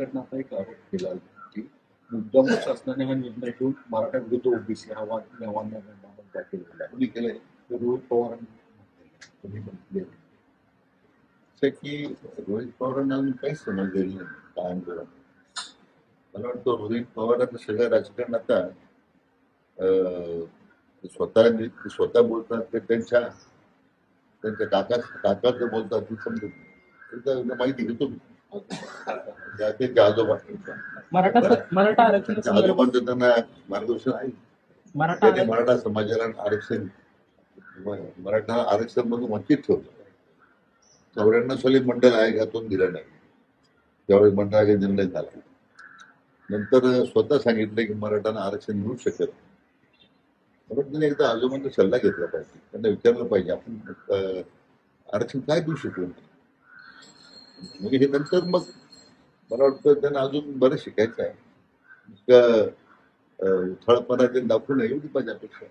सरकारनं आता एक आरोप केला की मुद्दाम शासनाने हा निर्णय घेऊन मराठा विरुद्ध ओबीसी हा वाद दाखल केला. कोणी केलंय? रोहित पवारांनी म्हटले की रोहित पवारांना अजून काहीच समजलेलं नाही काय आंदोलन. मला वाटतं रोहित पवारांचं सगळं राजकारण आता स्वतः बोलतात ते त्यांच्या काकाचं बोलतात ती समजून एकदा माहिती घेतो मी त्यांच्या आजोबा मराठा आरक्षण आजोबांचं त्यांना मार्गदर्शन आहे. मराठा समाजाला आरक्षण मराठा आरक्षण म्हणून वंचित ठेवलं. 94 साली मंडळ आयोगातून दिलं नाही. त्यावेळेस मंडळ आयोग निर्णय झाला. नंतर स्वतः सांगितलं की मराठ्यांना आरक्षण मिळू शकत. म्हणून त्यांनी एकदा आजोबांचा सल्ला घेतला पाहिजे. त्यांना विचारलं पाहिजे आपण आरक्षण काय देऊ शकतो. म्हणजे हे नंतर मग मला वाटतं त्यांना अजून बरं शिकायचं आहे. उथळपणा ते दाखवू नये एवढी माझी अपेक्षा.